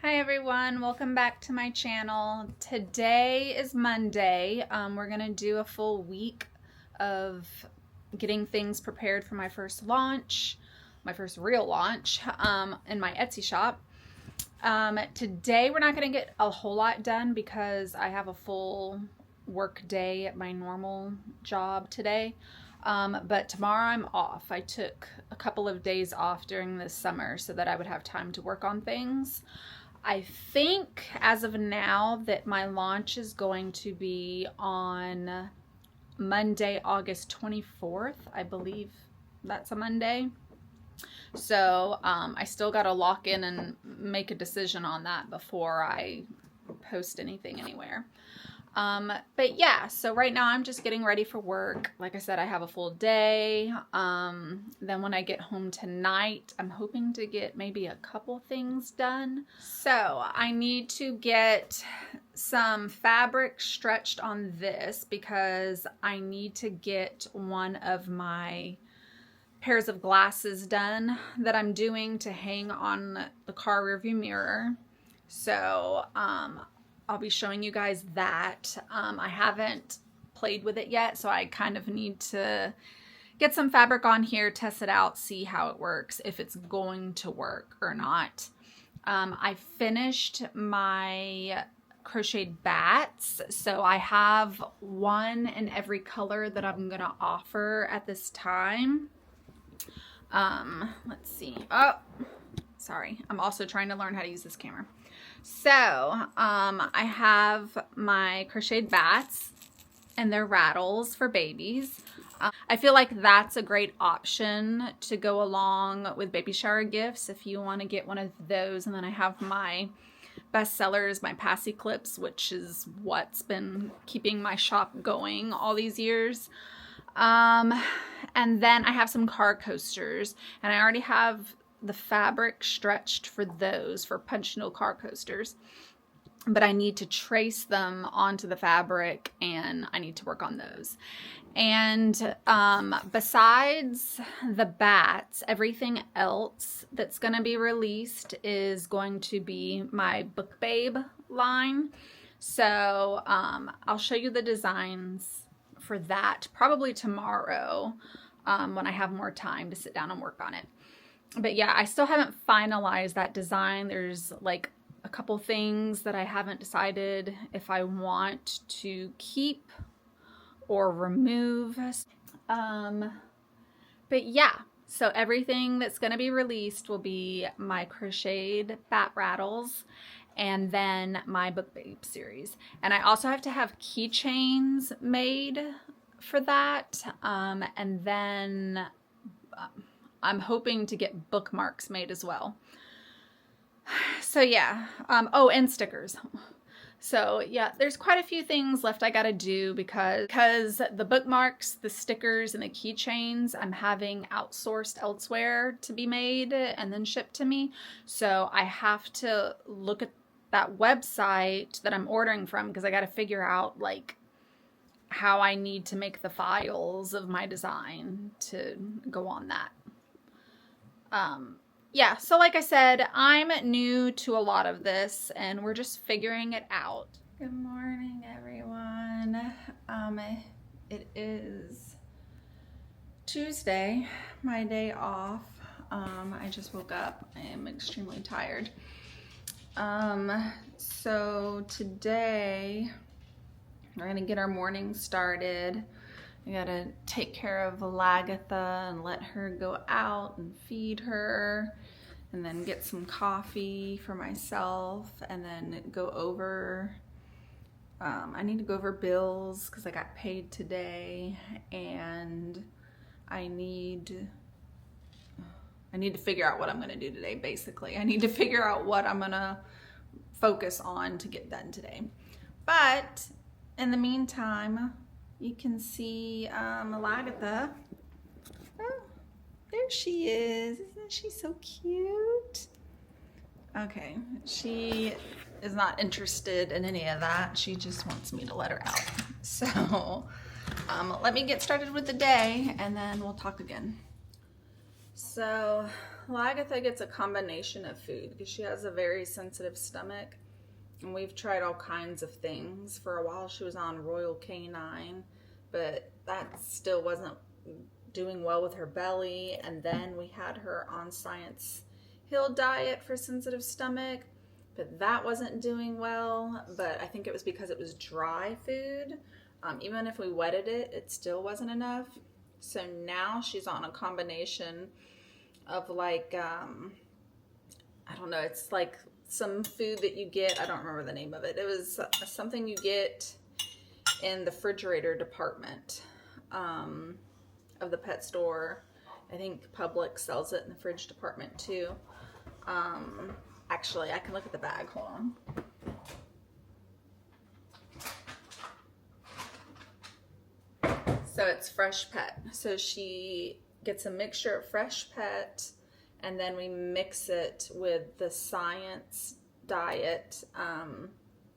Hi everyone, welcome back to my channel. Today is Monday. We're gonna do a full week of getting things prepared for my first launch, my first real launch in my Etsy shop. Today we're not gonna get a whole lot done because I have a full work day at my normal job today. But tomorrow I'm off. I took a couple of days off during the summer so that I would have time to work on things. I think as of now that my launch is going to be on Monday, August 24th. I believe that's a Monday. So I still got to lock in and make a decision on that before I post anything anywhere. But yeah, so right now I'm just getting ready for work. Like I said, I have a full day. Then when I get home tonight, I'm hoping to get maybe a couple things done. So I need to get some fabric stretched on this because I need to get one of my pairs of glasses done that I'm doing to hang on the car rearview mirror. So, I'll be showing you guys that. I haven't played with it yet, so I kind of need to get some fabric on here, test it out, see how it works, if it's going to work or not. I finished my crocheted bats, so I have one in every color that I'm gonna offer at this time. Let's see. Oh, sorry. I'm also trying to learn how to use this camera. So, I have my crocheted bats and their rattles for babies. I feel like that's a great option to go along with baby shower gifts if you want to get one of those. And then I have my bestsellers, my Passy clips, which is what's been keeping my shop going all these years. And then I have some car coasters, and I already have the fabric stretched for those, for punch note car coasters, but I need to trace them onto the fabric and I need to work on those. And besides the bats, everything else that's going to be released is going to be my Book Babe line. So I'll show you the designs for that probably tomorrow when I have more time to sit down and work on it. But yeah, I still haven't finalized that design. There's like a couple things that I haven't decided if I want to keep or remove. But yeah, so everything that's going to be released will be my crocheted bat rattles and then my Book Babe series. And I also have to have keychains made for that. And then I'm hoping to get bookmarks made as well. So yeah, oh, and stickers. So yeah, there's quite a few things left I gotta do because the bookmarks, the stickers, and the keychains I'm having outsourced elsewhere to be made and then shipped to me. So I have to look at that website that I'm ordering from because I gotta figure out like how I need to make the files of my design to go on that. Yeah, so like I said, I'm new to a lot of this and we're just figuring it out. Good morning, everyone. It is Tuesday, my day off. I just woke up. I am extremely tired. So today we're gonna get our morning started. I gotta take care of Lagatha and let her go out and feed her and then get some coffee for myself and then go over, I need to go over bills because I got paid today and I need to figure out what I'm gonna do today, basically. I need to figure out what I'm gonna focus on to get done today. But in the meantime, you can see Lagatha. Oh, there she is. Isn't she so cute? Okay, she is not interested in any of that. She just wants me to let her out. So let me get started with the day and then we'll talk again. So Well, Agatha gets a combination of food because she has a very sensitive stomach. And we've tried all kinds of things. For a while she was on Royal Canine, but that still wasn't doing well with her belly. And then we had her on Science Hill diet for sensitive stomach, but that wasn't doing well. But I think it was because it was dry food. Even if we wetted it, it still wasn't enough. So now she's on a combination of like, I don't know, it's like some food that you get, I don't remember the name of it. It was something you get in the refrigerator department of the pet store. I think Publix sells it in the fridge department too. Actually, I can look at the bag, hold on. So it's Fresh Pet. So she gets a mixture of Fresh Pet, and then we mix it with the Science diet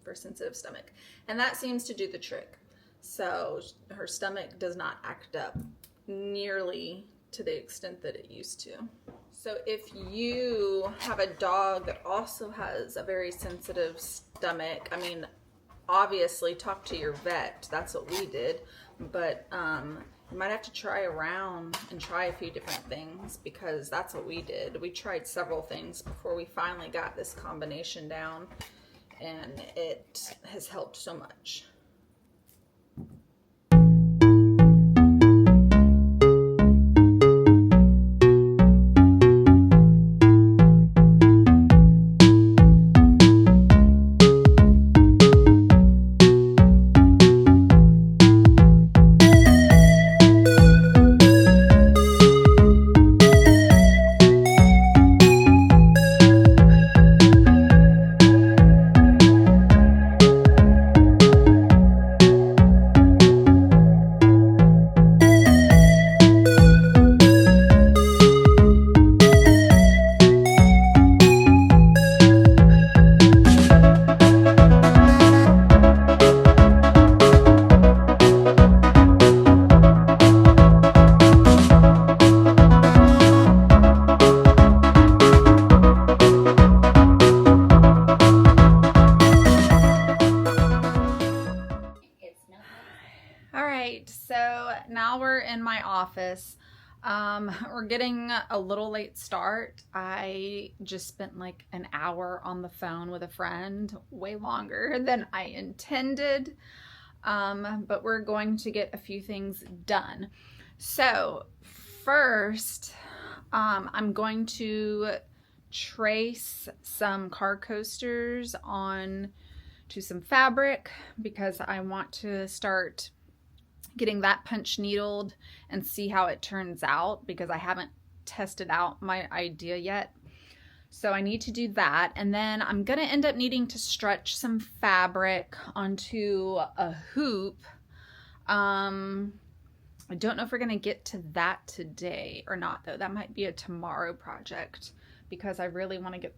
for sensitive stomach. And that seems to do the trick. So her stomach does not act up nearly to the extent that it used to. So if you have a dog that also has a very sensitive stomach, I mean, obviously talk to your vet. That's what we did. But you might have to try around and try a few different things, because that's what we did. We tried several things before we finally got this combination down, and it has helped so much. So now we're in my office. We're getting a little late start. I just spent like an hour on the phone with a friend, way longer than I intended. But we're going to get a few things done. So first, I'm going to trace some car coasters on to some fabric, because I want to start getting that punch needled and see how it turns out, because I haven't tested out my idea yet. So I need to do that. And then I'm going to end up needing to stretch some fabric onto a hoop. I don't know if we're going to get to that today or not, though. That might be a tomorrow project, because I really want to get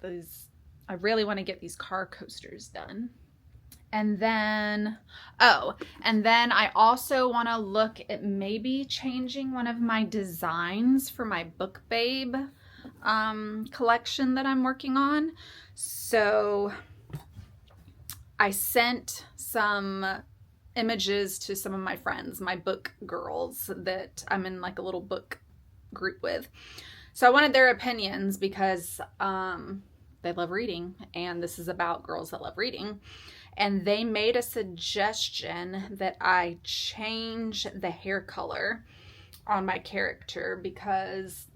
these car coasters done. And then, I also want to look at maybe changing one of my designs for my Book Babe collection that I'm working on. So I sent some images to some of my friends, my book girls that I'm in like a little book group with. So I wanted their opinions, because they love reading, and this is about girls that love reading. And they made a suggestion that I change the hair color on my character, because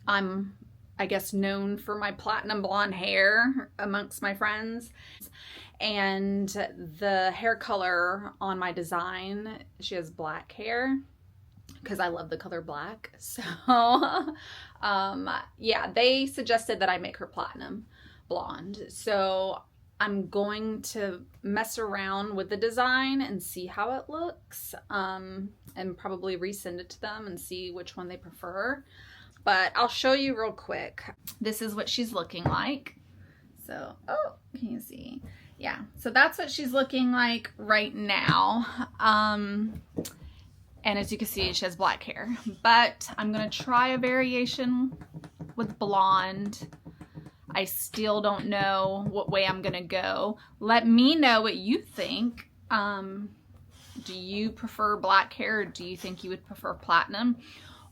I'm, I guess, known for my platinum blonde hair amongst my friends. And the hair color on my design, she has black hair, because I love the color black. So, yeah, they suggested that I make her platinum blonde. So I'm going to mess around with the design and see how it looks, and probably resend it to them and see which one they prefer. But I'll show you real quick. This is what she's looking like. So, oh, can you see? Yeah, so that's what she's looking like right now. And as you can see, she has black hair. But I'm going to try a variation with blonde. I still don't know what way I'm gonna go. Let me know what you think. Do you prefer black hair, or do you think you would prefer platinum?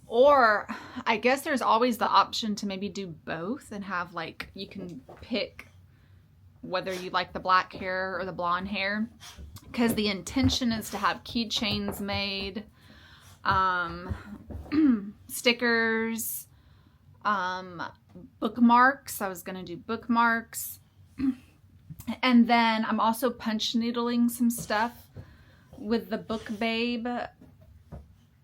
Or I guess there's always the option to maybe do both and have, like, you can pick whether you like the black hair or the blonde hair, because the intention is to have keychains made, stickers, bookmarks. I was gonna do bookmarks. And then I'm also punch needling some stuff with the Book Babe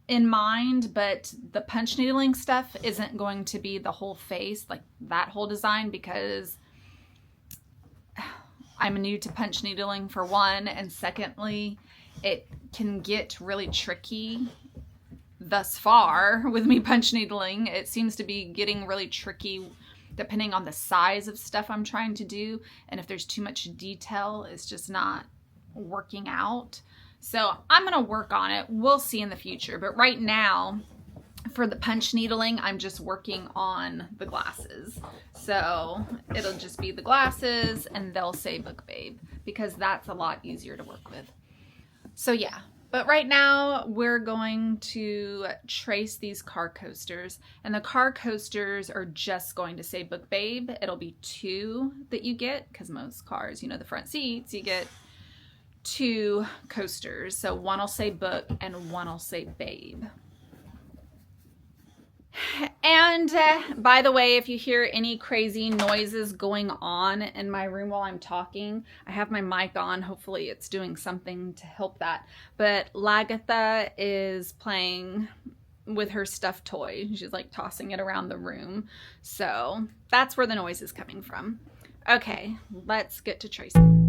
in mind, but the punch needling stuff isn't going to be the whole face, like that whole design, because I'm new to punch needling, for one, and secondly, it can get really tricky. Thus far with me punch needling, it seems to be getting really tricky depending on the size of stuff I'm trying to do, and if there's too much detail, it's just not working out. So I'm gonna work on it. We'll see in the future, but right now for the punch needling, I'm just working on the glasses. So it'll just be the glasses and they'll say Book Babe, because that's a lot easier to work with. So yeah, but right now we're going to trace these car coasters, and the car coasters are just going to say Book Babe. It'll be 2 that you get, because most cars, you know, the front seats, you get 2 coasters. So one will say Book and one will say Babe. And by the way, if you hear any crazy noises going on in my room while I'm talking, I have my mic on. Hopefully it's doing something to help that. But Lagatha is playing with her stuffed toy. She's like tossing it around the room. So that's where the noise is coming from. Okay, let's get to tracing.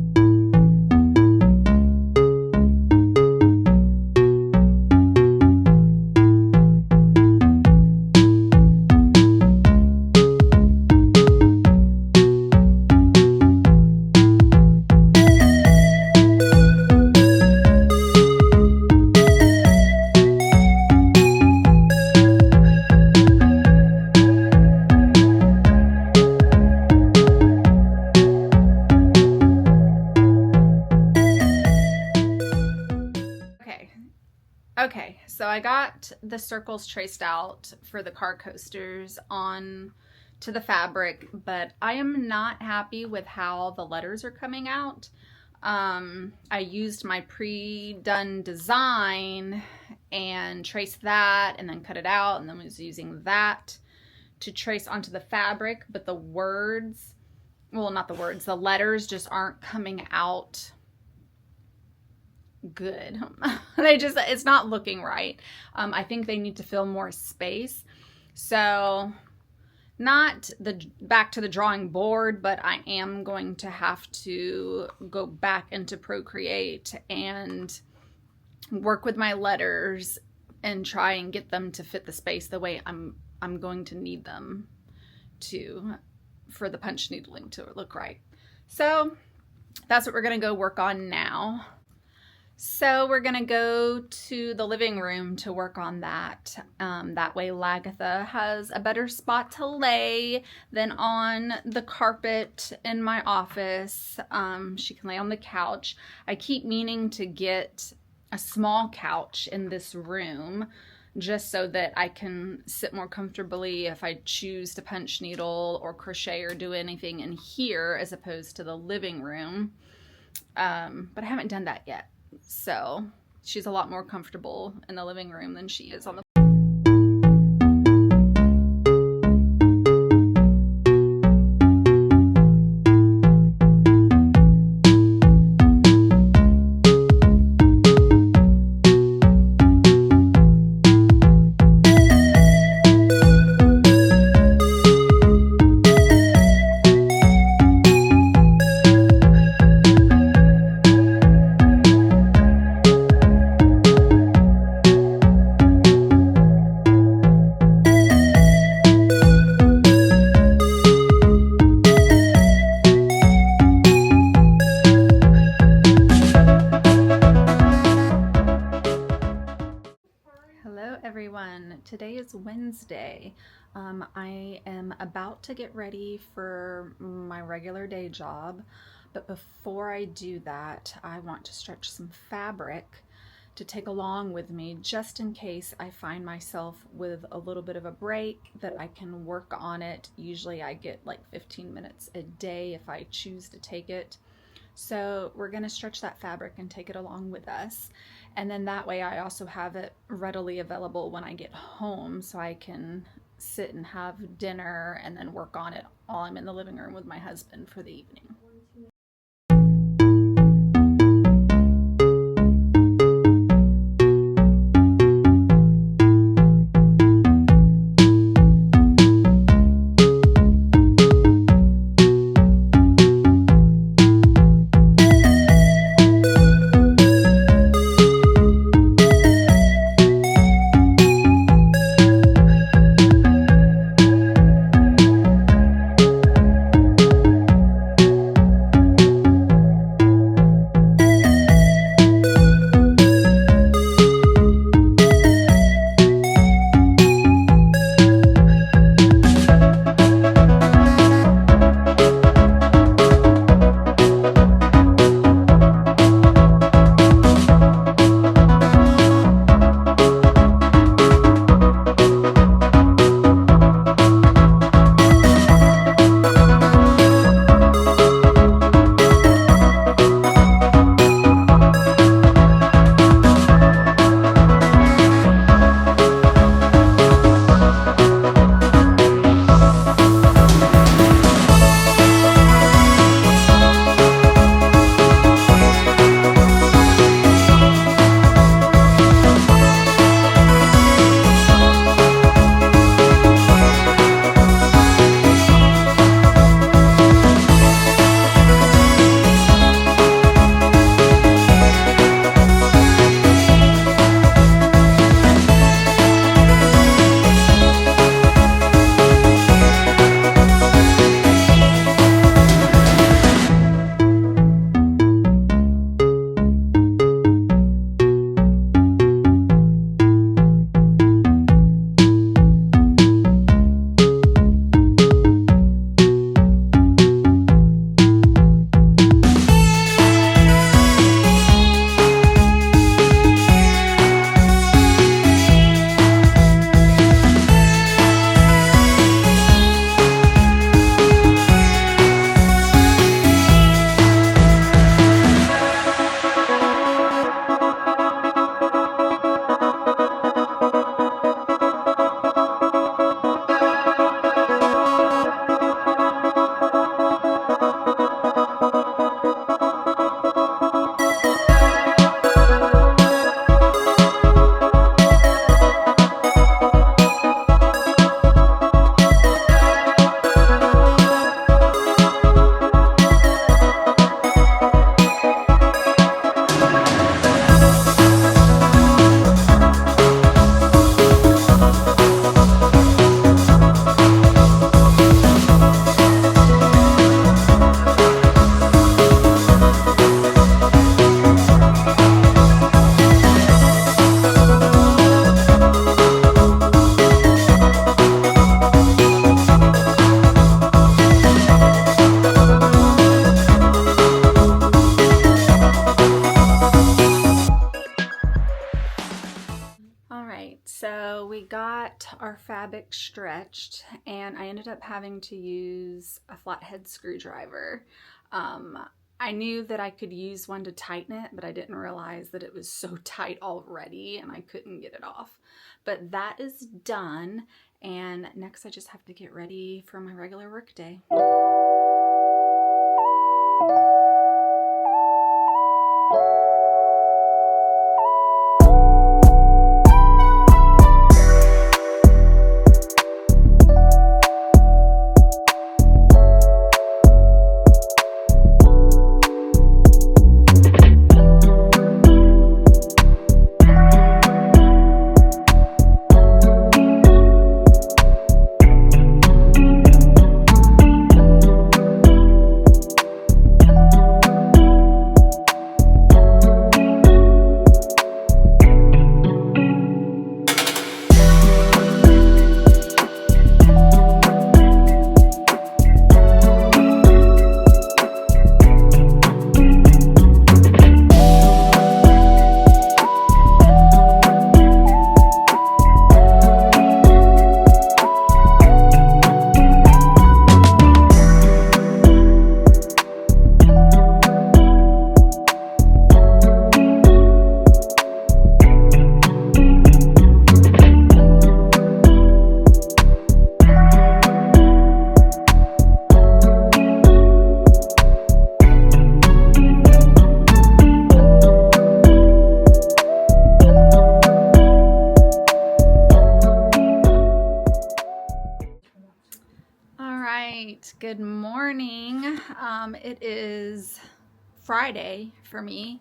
Okay, so I got the circles traced out for the car coasters on to the fabric, but I am not happy with how the letters are coming out. I used my pre-done design and traced that and then cut it out, and then was using that to trace onto the fabric, but the words, well, not the words, the letters just aren't coming out good. It's not looking right. I think they need to fill more space. So not back to the drawing board, but I am going to have to go back into Procreate and work with my letters and try and get them to fit the space the way I'm going to need them to, for the punch needling to look right. So that's what we're going to go work on now. So we're gonna go to the living room to work on that. That way Lagatha has a better spot to lay than on the carpet in my office. She can lay on the couch. I keep meaning to get a small couch in this room just so that I can sit more comfortably if I choose to punch needle or crochet or do anything in here as opposed to the living room. But I haven't done that yet. So she's a lot more comfortable in the living room than she is on the Today is Wednesday. I am about to get ready for my regular day job, but before I do that, I want to stretch some fabric to take along with me just in case I find myself with a little bit of a break that I can work on it. Usually I get like 15 minutes a day if I choose to take it. So we're going to stretch that fabric and take it along with us. And then that way I also have it readily available when I get home so I can sit and have dinner and then work on it while I'm in the living room with my husband for the evening. So we got our fabric stretched and I ended up having to use a flathead screwdriver. I knew that I could use one to tighten it, but I didn't realize that it was so tight already and I couldn't get it off. But that is done, and next I just have to get ready for my regular work day. It is Friday for me.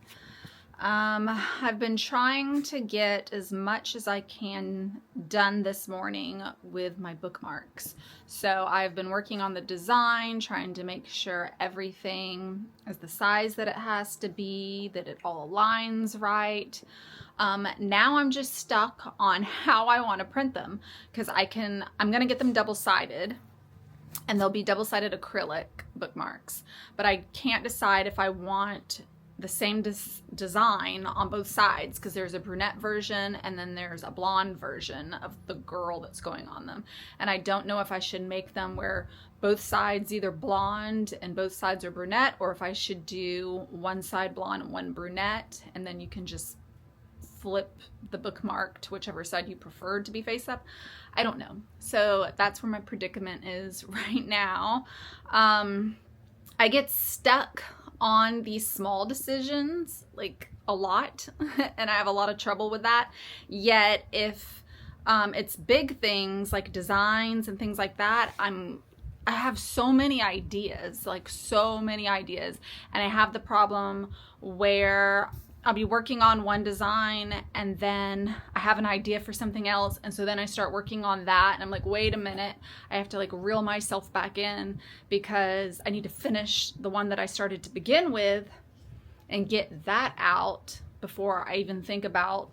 I've been trying to get as much as I can done this morning with my bookmarks. So I've been working on the design, trying to make sure everything is the size that it has to be, that it all aligns right. Now I'm just stuck on how I want to print them, because I'm going to get them double-sided, and they'll be double-sided acrylic bookmarks, but I can't decide if I want the same design on both sides, because there's a brunette version and then there's a blonde version of the girl that's going on them, and I don't know if I should make them where both sides either blonde and both sides are brunette, or if I should do one side blonde and one brunette, and then you can just flip the bookmark to whichever side you prefer to be face up. I don't know. So that's where my predicament is right now. I get stuck on these small decisions like a lot, and I have a lot of trouble with that. Yet if it's big things like designs and things like that, I have so many ideas, and I have the problem where I'll be working on one design and then I have an idea for something else, and so then I start working on that and I'm like, wait a minute, I have to like reel myself back in because I need to finish the one that I started to begin with and get that out before I even think about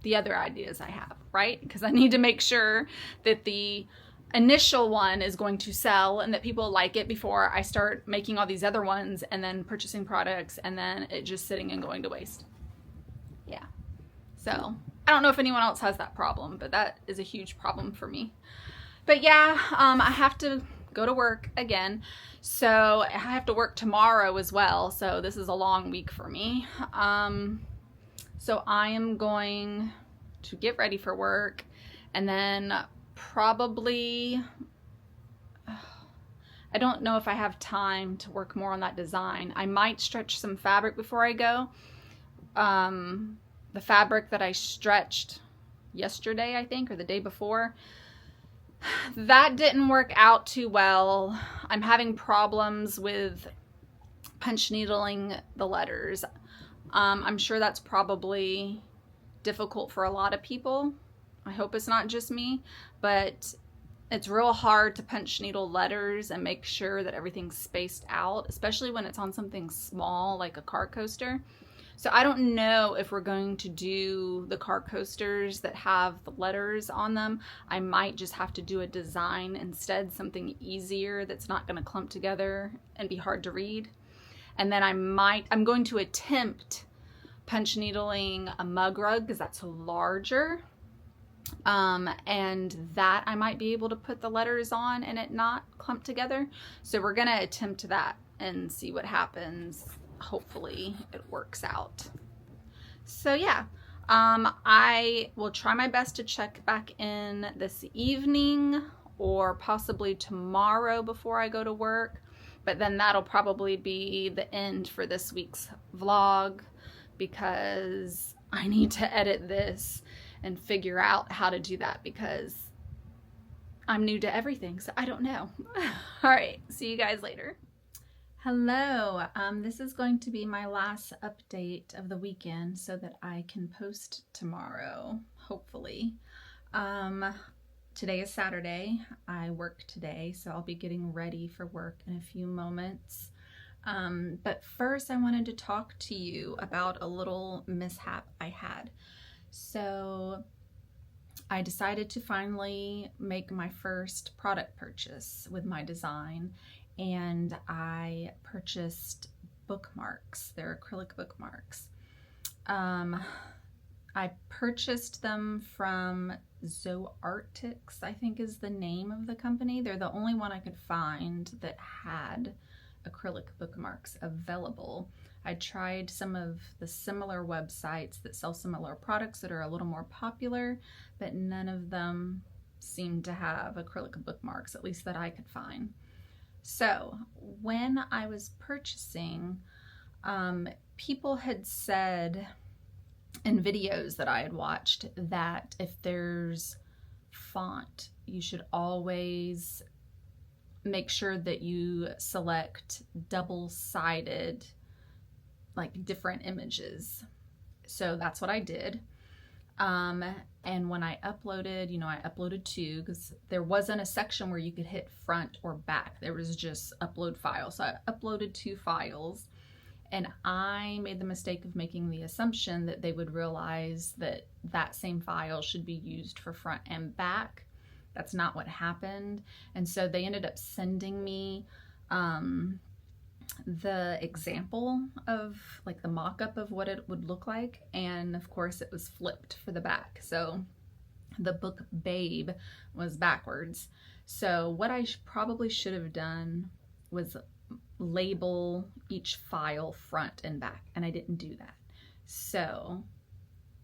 the other ideas I have, right? Because I need to make sure that the initial one is going to sell and that people like it before I start making all these other ones and then purchasing products and then it just sitting and going to waste. Yeah. So I don't know if anyone else has that problem, but that is a huge problem for me. But yeah, I have to go to work again. So I have to work tomorrow as well. So this is a long week for me. So I am going to get ready for work, and then probably, I don't know if I have time to work more on that design. I might stretch some fabric before I go. The fabric that I stretched yesterday, I think, or the day before, that didn't work out too well. I'm having problems with punch needling the letters. I'm sure that's probably difficult for a lot of people. I hope it's not just me, but it's real hard to punch needle letters and make sure that everything's spaced out, especially when it's on something small like a car coaster. So I don't know if we're going to do the car coasters that have the letters on them. I might just have to do a design instead, something easier that's not going to clump together and be hard to read. And then I'm going to attempt punch needling a mug rug, because that's larger. And that I might be able to put the letters on and it not clump together. So we're gonna attempt that and see what happens. Hopefully it works out. So yeah, I will try my best to check back in this evening or possibly tomorrow before I go to work, but then that'll probably be the end for this week's vlog, because I need to edit this and figure out how to do that, because I'm new to everything, so I don't know. All right, see you guys later. Hello, this is going to be my last update of the weekend so that I can post tomorrow, hopefully. Today is Saturday. I work today, so I'll be getting ready for work in a few moments. But first I wanted to talk to you about a little mishap I had. So I decided to finally make my first product purchase with my design, and I purchased bookmarks. They're acrylic bookmarks. I purchased them from Zoartics, I think is the name of the company. They're the only one I could find that had acrylic bookmarks available. I tried some of the similar websites that sell similar products that are a little more popular, but none of them seemed to have acrylic bookmarks, at least that I could find. So when I was purchasing, people had said in videos that I had watched that if there's font, you should always make sure that you select double-sided, like different images. So that's what I did. And when I uploaded, I uploaded 2 because there wasn't a section where you could hit front or back. There was just upload file. So I uploaded 2 files, and I made the mistake of making the assumption that they would realize that that same file should be used for front and back. That's not what happened. And so they ended up sending me the example of like the mock-up of what it would look like, and of course it was flipped for the back, so the book Babe was backwards. So what I probably should have done was label each file front and back, and I didn't do that. So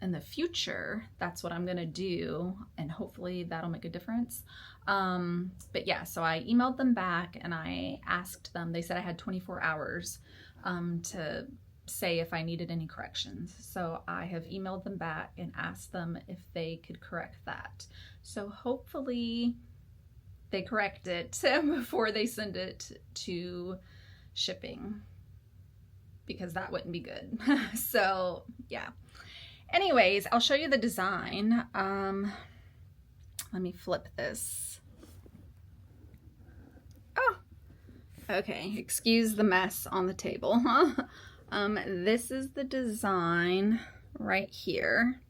in the future, that's what I'm gonna do, and hopefully that'll make a difference. But yeah, so I emailed them back and I asked them, they said I had 24 hours to say if I needed any corrections. So I have emailed them back and asked them if they could correct that. So hopefully they correct it before they send it to shipping, because that wouldn't be good. So yeah. Anyways, I'll show you the design. Let me flip this. Oh, okay. Excuse the mess on the table. This is the design right here.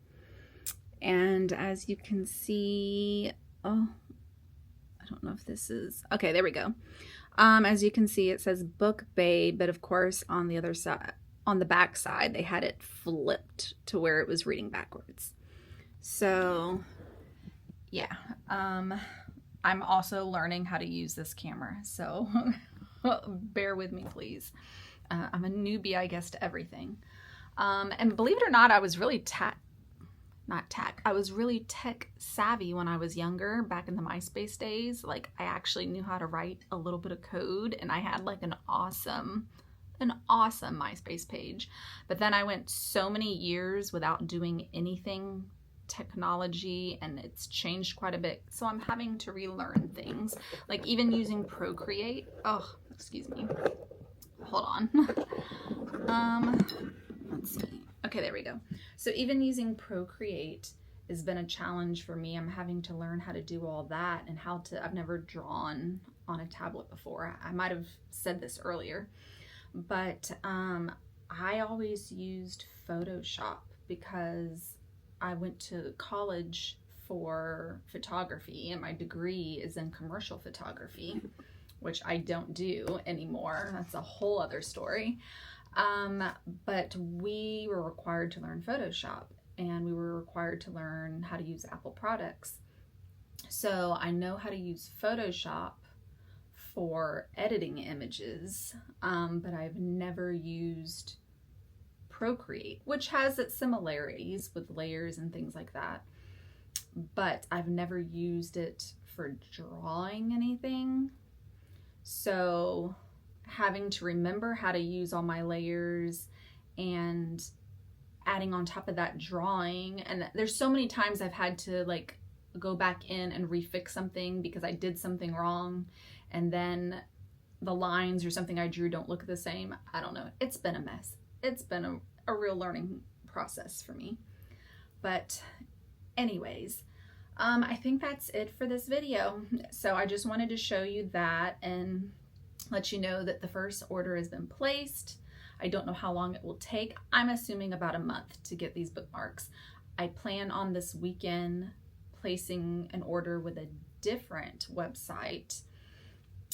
And as you can see, oh, I don't know if this is, okay, there we go. As you can see, it says Book Babe, but of course on the other side, on the back side, they had it flipped to where it was reading backwards. So yeah, I'm also learning how to use this camera, so bear with me, please. I'm a newbie, I guess, to everything. And believe it or not, I was really I was really tech savvy when I was younger, back in the MySpace days. Like, I actually knew how to write a little bit of code, and I had like an awesome MySpace page. But then I went so many years without doing anything technology, and it's changed quite a bit. So I'm having to relearn things, like even using Procreate. Oh, excuse me. Hold on. Let's see. Okay, there we go. So even using Procreate has been a challenge for me. I'm having to learn how to do all that and how to, I've never drawn on a tablet before. I might have said this earlier, but I always used Photoshop because I went to college for photography and my degree is in commercial photography, which I don't do anymore. That's a whole other story. But we were required to learn Photoshop, and we were required to learn how to use Apple products. So I know how to use Photoshop for editing images, but I've never used Procreate, which has its similarities with layers and things like that, but I've never used it for drawing anything. So having to remember how to use all my layers and adding on top of that drawing, and there's so many times I've had to like go back in and refix something because I did something wrong, and then the lines or something I drew don't look the same. I don't know. It's been a mess. It's been a real learning process for me. But anyways, I think that's it for this video. So I just wanted to show you that and let you know that the first order has been placed. I don't know how long it will take. I'm assuming about a month to get these bookmarks. I plan on this weekend placing an order with a different website,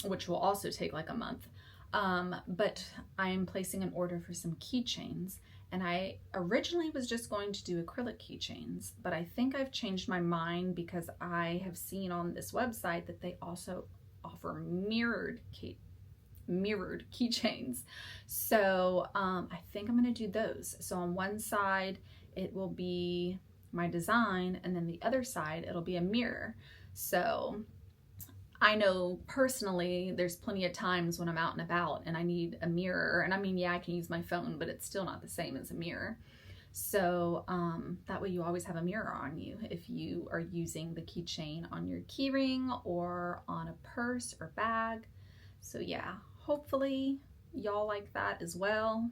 which will also take like a month. But I am placing an order for some keychains, and I originally was just going to do acrylic keychains, but I think I've changed my mind because I have seen on this website that they also offer mirrored keychains. So I think I'm going to do those. So on one side it will be my design, and then the other side it'll be a mirror. So I know personally there's plenty of times when I'm out and about and I need a mirror, and I mean, yeah, I can use my phone, but it's still not the same as a mirror. So that way you always have a mirror on you if you are using the keychain on your keyring or on a purse or bag. So yeah, hopefully y'all like that as well.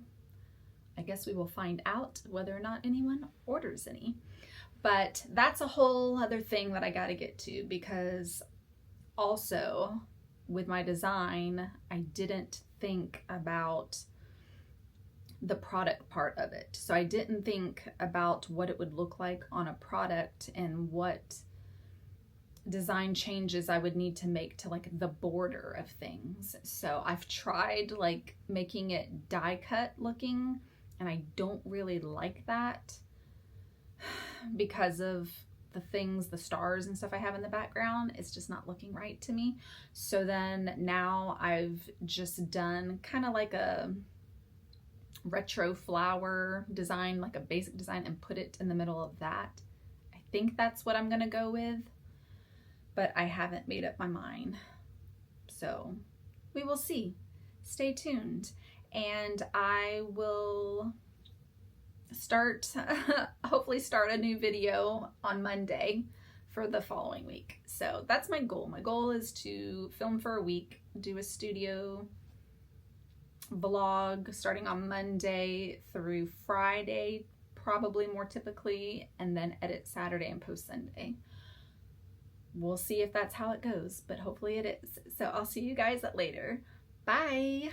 I guess we will find out whether or not anyone orders any. But that's a whole other thing that I got to get to, because also with my design, I didn't think about the product part of it. So I didn't think about what it would look like on a product and what design changes I would need to make to like the border of things. So I've tried like making it die cut looking, and I don't really like that because of the things, the stars and stuff I have in the background. It's just not looking right to me. So then now I've just done kind of like a retro flower design, like a basic design, and put it in the middle of that. I think that's what I'm gonna go with, but I haven't made up my mind. So we will see. Stay tuned. And I will hopefully start a new video on Monday for the following week. So that's my goal. My goal is to film for a week, do a studio vlog starting on Monday through Friday, probably more typically, and then edit Saturday and post Sunday. We'll see if that's how it goes, but hopefully it is. So I'll see you guys later. Bye.